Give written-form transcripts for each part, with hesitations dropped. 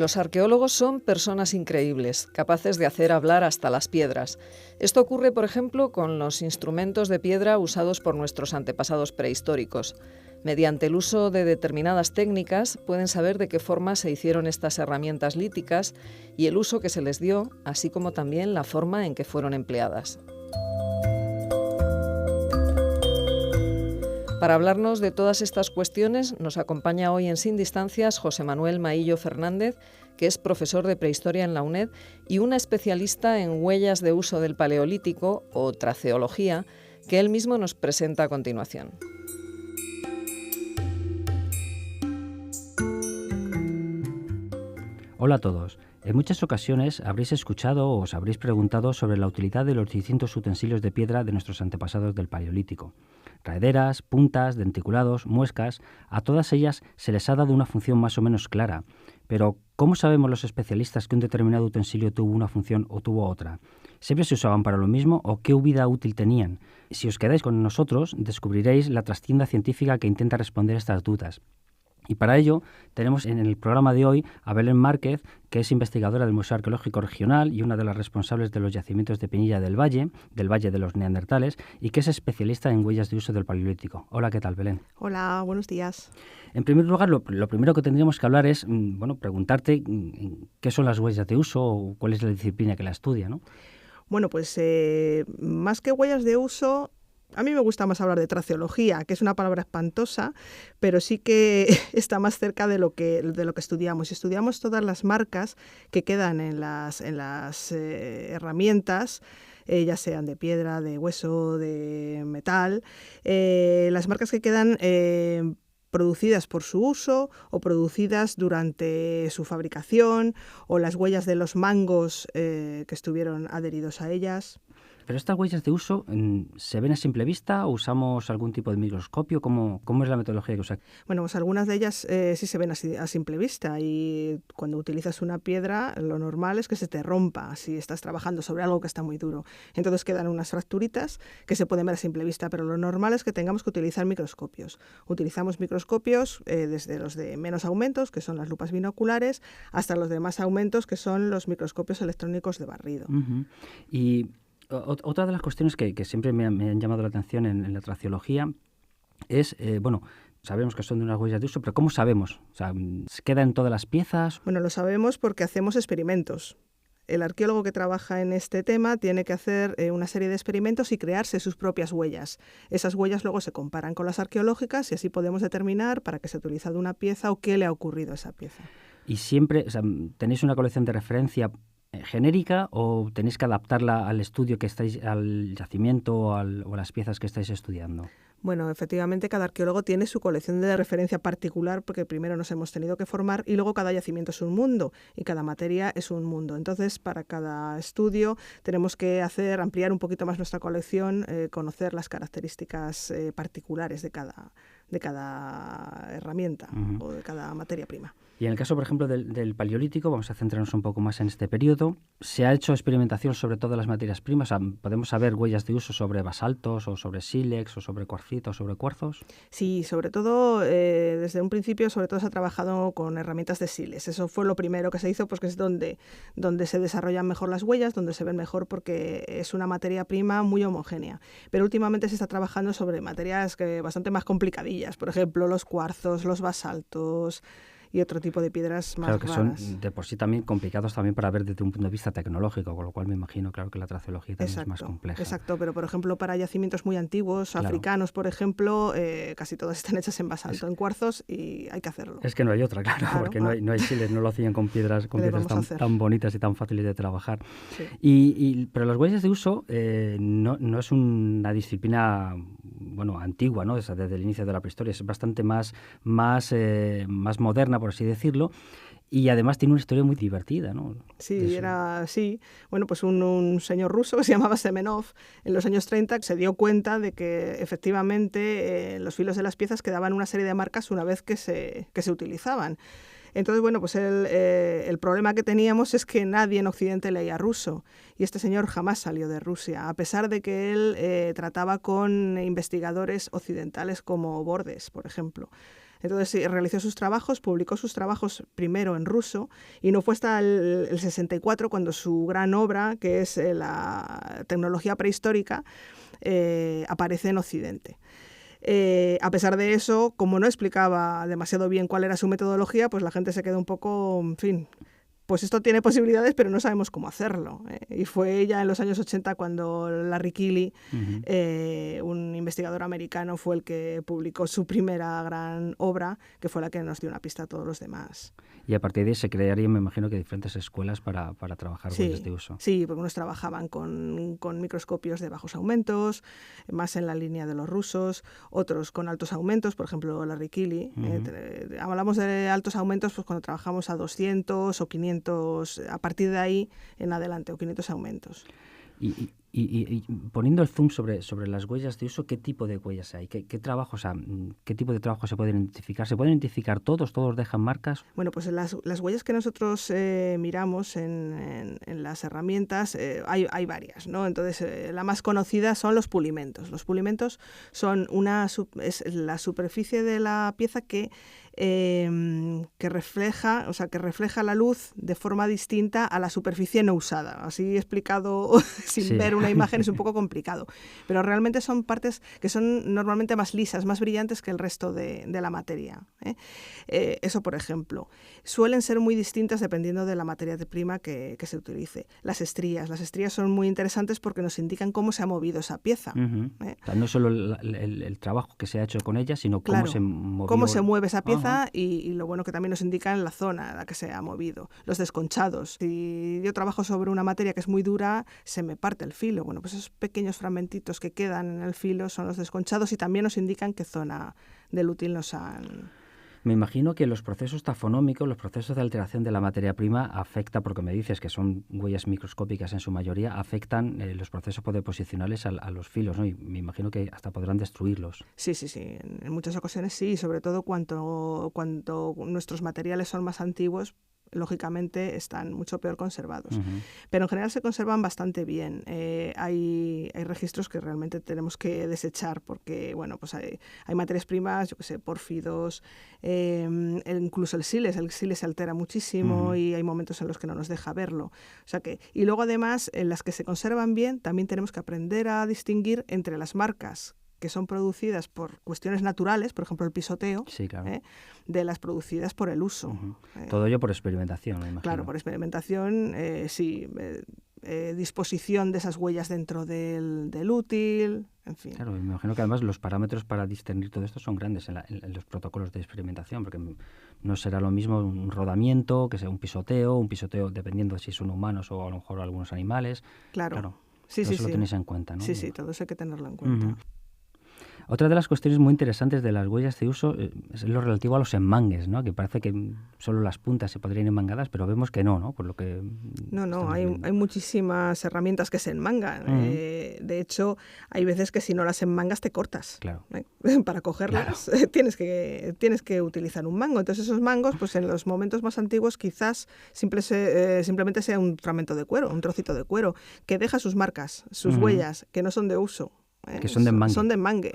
Los arqueólogos son personas increíbles, capaces de hacer hablar hasta las piedras. Esto ocurre, por ejemplo, con los instrumentos de piedra usados por nuestros antepasados prehistóricos. Mediante el uso de determinadas técnicas pueden saber de qué forma se hicieron estas herramientas líticas y el uso que se les dio, así como también la forma en que fueron empleadas. Para hablarnos de todas estas cuestiones nos acompaña hoy en Sin Distancias José Manuel Maillo Fernández, que es profesor de prehistoria en la UNED y una especialista en huellas de uso del Paleolítico o traceología, que él mismo nos presenta a continuación. Hola a todos. En muchas ocasiones habréis escuchado o os habréis preguntado sobre la utilidad de los distintos utensilios de piedra de nuestros antepasados del Paleolítico. Raederas, puntas, denticulados, muescas, a todas ellas se les ha dado una función más o menos clara. Pero, ¿cómo sabemos los especialistas que un determinado utensilio tuvo una función o tuvo otra? ¿Siempre se usaban para lo mismo o qué vida útil tenían? Si os quedáis con nosotros, descubriréis la trastienda científica que intenta responder a estas dudas. Y para ello tenemos en el programa de hoy a Belén Márquez, que es investigadora del Museo Arqueológico Regional y una de las responsables de los yacimientos de Pinilla del Valle de los Neandertales, y que es especialista en huellas de uso del Paleolítico. Hola, ¿qué tal, Belén? Hola, buenos días. En primer lugar, lo primero que tendríamos que hablar es preguntarte qué son las huellas de uso o cuál es la disciplina que la estudia, ¿no? Bueno, pues más que huellas de uso, a mí me gusta más hablar de traceología, que es una palabra espantosa, pero sí que está más cerca de lo que estudiamos. Estudiamos todas las marcas que quedan en las herramientas, ya sean de piedra, de hueso, de metal, las marcas que quedan producidas por su uso o producidas durante su fabricación, o las huellas de los mangos que estuvieron adheridos a ellas. ¿Pero estas huellas de uso se ven a simple vista o usamos algún tipo de microscopio? ¿Cómo es la metodología que usa? Bueno, pues algunas de ellas sí se ven a simple vista, y cuando utilizas una piedra lo normal es que se te rompa si estás trabajando sobre algo que está muy duro. Entonces quedan unas fracturitas que se pueden ver a simple vista, pero lo normal es que tengamos que utilizar microscopios. Utilizamos microscopios desde los de menos aumentos, que son las lupas binoculares, hasta los de más aumentos, que son los microscopios electrónicos de barrido. Uh-huh. Y otra de las cuestiones que siempre me han llamado la atención en la traceología es, sabemos que son de unas huellas de uso, pero ¿cómo sabemos? O sea, ¿se queda en todas las piezas? Bueno, lo sabemos porque hacemos experimentos. El arqueólogo que trabaja en este tema tiene que hacer una serie de experimentos y crearse sus propias huellas. Esas huellas luego se comparan con las arqueológicas y así podemos determinar para qué se ha utilizado una pieza o qué le ha ocurrido a esa pieza. Y siempre, ¿tenéis una colección de referencia genérica o tenéis que adaptarla al estudio que estáis, al yacimiento o a las piezas que estáis estudiando? Bueno, efectivamente cada arqueólogo tiene su colección de referencia particular, porque primero nos hemos tenido que formar y luego cada yacimiento es un mundo y cada materia es un mundo. Entonces, para cada estudio tenemos que ampliar un poquito más nuestra colección, conocer las características particulares de cada herramienta o de cada materia prima. Y en el caso, por ejemplo, del Paleolítico, vamos a centrarnos un poco más en este periodo. ¿Se ha hecho experimentación sobre todas las materias primas? O sea, ¿podemos saber huellas de uso sobre basaltos o sobre sílex o sobre cuarcita o sobre cuarzos? Sí, sobre todo, desde un principio, sobre todo se ha trabajado con herramientas de sílex. Eso fue lo primero que se hizo, pues que es donde se desarrollan mejor las huellas, donde se ven mejor, porque es una materia prima muy homogénea. Pero últimamente se está trabajando sobre materias bastante más complicadillas, por ejemplo, los cuarzos, los basaltos y otro tipo de piedras más raras. Claro, que son de por sí también complicados también para ver desde un punto de vista tecnológico, con lo cual me imagino, claro, que la traceología también es más compleja. Exacto, pero por ejemplo para yacimientos muy antiguos, africanos, por ejemplo, casi todas están hechas en basalto, en cuarzos, y hay que hacerlo. Es que no hay otra, claro, porque no hay sílex, no lo hacían con piedras tan bonitas y tan fáciles de trabajar. Sí. Pero las huellas de uso no es una disciplina antigua, ¿no? Desde el inicio de la prehistoria, es bastante más moderna, por así decirlo, y además tiene una historia muy divertida, ¿no? Sí, Bueno, pues un señor ruso que se llamaba Semenov, en los años 30 se dio cuenta de que efectivamente en los filos de las piezas quedaban una serie de marcas una vez que se utilizaban. Entonces, pues el problema que teníamos es que nadie en Occidente leía ruso, y este señor jamás salió de Rusia, a pesar de que él trataba con investigadores occidentales como Bordes, por ejemplo. Entonces realizó sus trabajos, publicó sus trabajos primero en ruso, y no fue hasta el 64 cuando su gran obra, que es la tecnología prehistórica, aparece en Occidente. A pesar de eso, como no explicaba demasiado bien cuál era su metodología, pues la gente se quedó un poco, en fin, pues esto tiene posibilidades, pero no sabemos cómo hacerlo. Y fue ya en los años 80 cuando Larry Keeley, un investigador americano, fue el que publicó su primera gran obra, que fue la que nos dio una pista a todos los demás. Y a partir de ahí se crearían, me imagino, que diferentes escuelas para trabajar huellas de uso. Sí, porque unos trabajaban con microscopios de bajos aumentos, más en la línea de los rusos, otros con altos aumentos, por ejemplo, Larry Keeley. Hablamos de altos aumentos pues cuando trabajamos a 200 o 500, a partir de ahí en adelante, o 500 aumentos. Y poniendo el zoom sobre las huellas de uso, ¿qué tipo de huellas hay? ¿Qué trabajos, qué tipo de trabajos se pueden identificar? ¿Se pueden identificar todos? ¿Todos dejan marcas? Bueno, pues las huellas que nosotros miramos en las herramientas hay varias, ¿no? Entonces, la más conocida son los pulimentos. Los pulimentos son es la superficie de la pieza que refleja, que refleja la luz de forma distinta a la superficie no usada. Así explicado sin ver una imagen es un poco complicado, pero realmente son partes que son normalmente más lisas, más brillantes que el resto de la materia. Eso, por ejemplo. Suelen ser muy distintas dependiendo de la materia prima que se utilice. Las estrías son muy interesantes porque nos indican cómo se ha movido esa pieza. O sea, no solo el trabajo que se ha hecho con ella, sino claro, cómo se mueve esa pieza. Y lo bueno que también nos indica en la zona en la que se ha movido. Los desconchados. Si yo trabajo sobre una materia que es muy dura, se me parte el filo. Bueno, pues esos pequeños fragmentitos que quedan en el filo son los desconchados y también nos indican qué zona del útil nos han... Me imagino que los procesos tafonómicos, los procesos de alteración de la materia prima afectan, porque me dices que son huellas microscópicas en su mayoría, afectan los procesos posicionales a los filos, ¿no? Y me imagino que hasta podrán destruirlos. Sí. En muchas ocasiones sí, sobre todo cuanto nuestros materiales son más antiguos, lógicamente están mucho peor conservados. Pero en general se conservan bastante bien. Hay registros que realmente tenemos que desechar porque, bueno, pues hay materias primas, yo qué sé, pórfidos, incluso el sílice se altera muchísimo y hay momentos en los que no nos deja verlo. O sea que, y luego además, en las que se conservan bien, también tenemos que aprender a distinguir entre las marcas que son producidas por cuestiones naturales, por ejemplo el pisoteo, sí, claro, de las producidas por el uso. Todo ello por experimentación, me imagino. Claro, por experimentación, sí. Disposición de esas huellas dentro del útil, en fin. Claro, me imagino que además los parámetros para discernir todo esto son grandes en los protocolos de experimentación, porque no será lo mismo un rodamiento que sea un pisoteo dependiendo si son humanos o a lo mejor algunos animales. Claro. Sí, eso lo tenéis en cuenta, ¿no? Sí, todo eso hay que tenerlo en cuenta. Otra de las cuestiones muy interesantes de las huellas de uso es lo relativo a los emmangues, ¿no? Que parece que solo las puntas se podrían enmangadas, pero vemos que no, por lo que... No, hay muchísimas herramientas que se enmangan. De hecho, hay veces que si no las enmangas te cortas. Claro. Para cogerlas tienes que utilizar un mango. Entonces esos mangos, pues en los momentos más antiguos quizás simplemente sea un fragmento de cuero, un trocito de cuero, que deja sus marcas, sus huellas, que no son de uso. Que son de enmangue. Son de enmangue.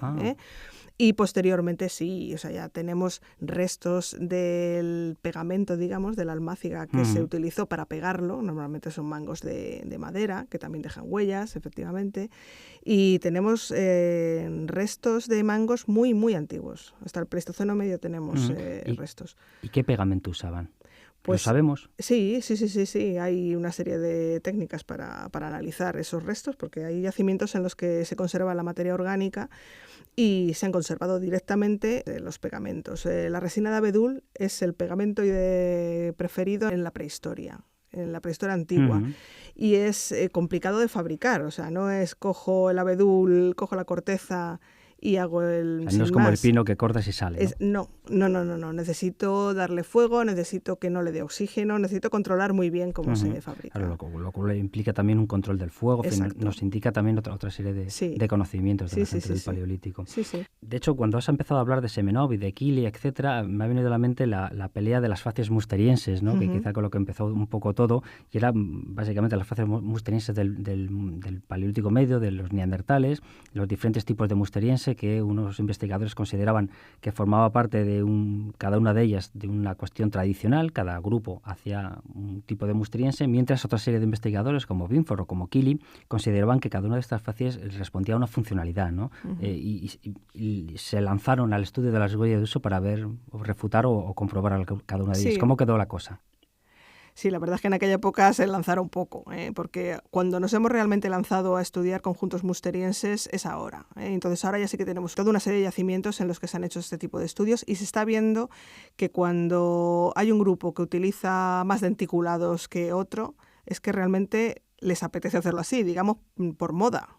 Y posteriormente sí, ya tenemos restos del pegamento, digamos, de la almáciga que se utilizó para pegarlo. Normalmente son mangos de madera, que también dejan huellas, efectivamente. Y tenemos restos de mangos muy, muy antiguos. Hasta el Pleistoceno medio tenemos restos. ¿Y qué pegamento usaban? Pues, ¿lo sabemos? Sí. Hay una serie de técnicas para analizar esos restos, porque hay yacimientos en los que se conserva la materia orgánica y se han conservado directamente los pegamentos. La resina de abedul es el pegamento preferido en la prehistoria antigua. Y es complicado de fabricar, no es cojo el abedul, cojo la corteza y hago el... O sea, no es como el pino que cortas y sale, ¿no? No. Necesito darle fuego, necesito que no le dé oxígeno, necesito controlar muy bien cómo se fabrica. Claro, lo cual implica también un control del fuego, que nos indica también otra serie de conocimientos de la gente del Paleolítico. Sí. De hecho, cuando has empezado a hablar de Semenov y de Keeley, etcétera, me ha venido a la mente la pelea de las facies musterienses, ¿no? Que quizá con lo que empezó un poco todo, y era básicamente las facies musterienses del Paleolítico medio, de los neandertales, los diferentes tipos de musterienses, fase que unos investigadores consideraban que formaba parte de cada una de ellas de una cuestión tradicional, cada grupo hacía un tipo de musteriense, mientras otra serie de investigadores como Binford o como Keely consideraban que cada una de estas facies respondía a una funcionalidad, ¿no? Y se lanzaron al estudio de las huellas de uso para ver, refutar o comprobar cada una de ellas. Sí. ¿Cómo quedó la cosa? Sí, la verdad es que en aquella época se lanzaron poco, porque cuando nos hemos realmente lanzado a estudiar conjuntos musterienses es ahora. Entonces ahora ya sí que tenemos toda una serie de yacimientos en los que se han hecho este tipo de estudios y se está viendo que cuando hay un grupo que utiliza más denticulados que otro, es que realmente les apetece hacerlo así, digamos, por moda.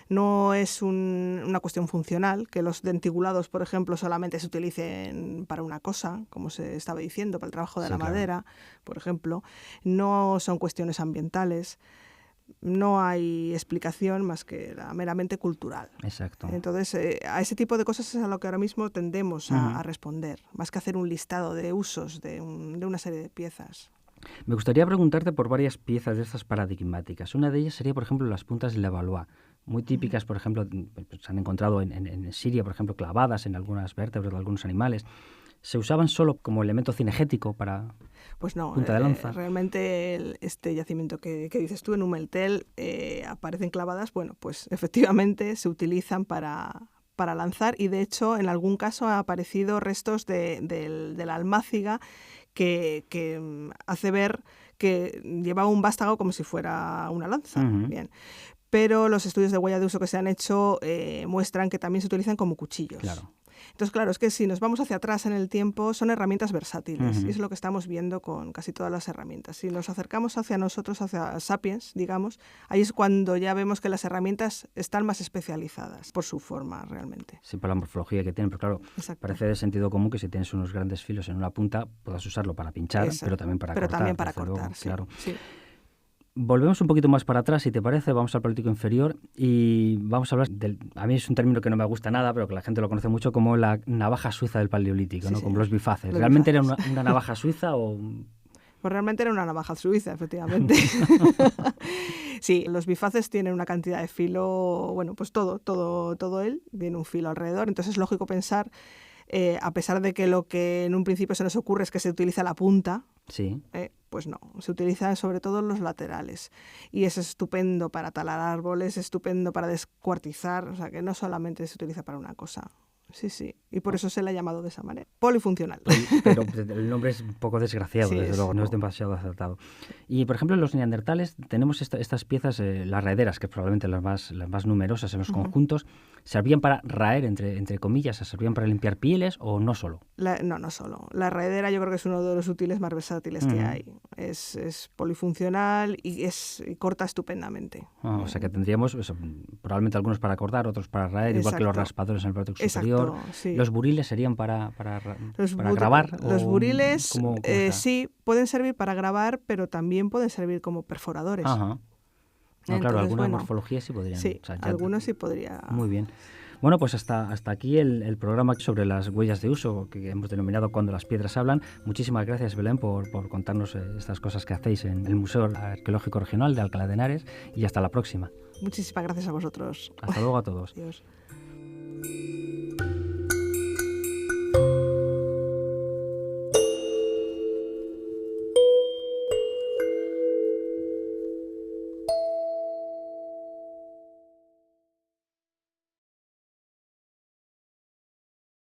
No es una cuestión funcional, que los denticulados, por ejemplo, solamente se utilicen para una cosa, como se estaba diciendo, para el trabajo de la madera, por ejemplo. No son cuestiones ambientales. No hay explicación más que la meramente cultural. Exacto. Entonces, a ese tipo de cosas es a lo que ahora mismo tendemos a responder, más que hacer un listado de usos de una serie de piezas. Me gustaría preguntarte por varias piezas de estas paradigmáticas. Una de ellas sería, por ejemplo, las puntas de la Levallois, muy típicas, por ejemplo, se han encontrado en Siria, por ejemplo, clavadas en algunas vértebras de algunos animales. ¿Se usaban solo como elemento cinegético para pues no, punta de lanza? Realmente este yacimiento que dices tú en Umeltel aparecen clavadas, bueno, pues efectivamente se utilizan para lanzar y de hecho en algún caso han aparecido restos de la almáciga que hace ver que llevaba un vástago como si fuera una lanza. Bien. Pero los estudios de huella de uso que se han hecho muestran que también se utilizan como cuchillos. Claro. Entonces, claro, es que si nos vamos hacia atrás en el tiempo, son herramientas versátiles. Y es lo que estamos viendo con casi todas las herramientas. Si nos acercamos hacia nosotros, hacia Sapiens, digamos, ahí es cuando ya vemos que las herramientas están más especializadas por su forma, realmente. Sí, por la morfología que tienen, pero claro, Exacto. Parece de sentido común que si tienes unos grandes filos en una punta, puedas usarlo para pinchar, pero también para cortar. Pero también para luego, cortar, sí. Claro. Sí. Volvemos un poquito más para atrás, si te parece, vamos al Paleolítico inferior y vamos a hablar a mí es un término que no me gusta nada, pero que la gente lo conoce mucho como la navaja suiza del Paleolítico, sí, ¿no? sí. Como los bifaces. Los ¿Realmente bifaces. era una navaja suiza o...? Pues realmente era una navaja suiza, efectivamente. Sí, los bifaces tienen una cantidad de filo, bueno, pues todo él tiene un filo alrededor, entonces es lógico pensar, a pesar de que lo que en un principio se nos ocurre es que se utiliza la punta, sí. Pues no, se utilizan sobre todo los laterales y es estupendo para talar árboles, estupendo para descuartizar, o sea que no solamente se utiliza para una cosa. Sí, sí, y por eso se le ha llamado de esa manera, polifuncional. Pero el nombre es un poco desgraciado, sí, desde luego, no es demasiado acertado. Y, por ejemplo, en los neandertales tenemos estas piezas, las raederas, que probablemente las más numerosas en los conjuntos, ¿servían para raer, entre comillas, servían para limpiar pieles o no solo? No solo. La raedera yo creo que es uno de los útiles más versátiles que hay. Es polifuncional y corta estupendamente. O sea que tendríamos probablemente algunos para cortar, otros para raer, igual que los raspadores en el Paleolítico superior. Sí. ¿Los buriles serían para grabar? Los buriles ¿cómo sí pueden servir para grabar, pero también pueden servir como perforadores. Ajá. No, entonces, claro, alguna morfología sí podrían. Sí, o sea, algunos sí podría. Muy bien. Bueno, pues hasta aquí el programa sobre las huellas de uso que hemos denominado Cuando las piedras hablan. Muchísimas gracias, Belén, por contarnos estas cosas que hacéis en el Museo Arqueológico Regional de Alcalá de Henares y hasta la próxima. Muchísimas gracias a vosotros. Hasta luego a todos. Adiós.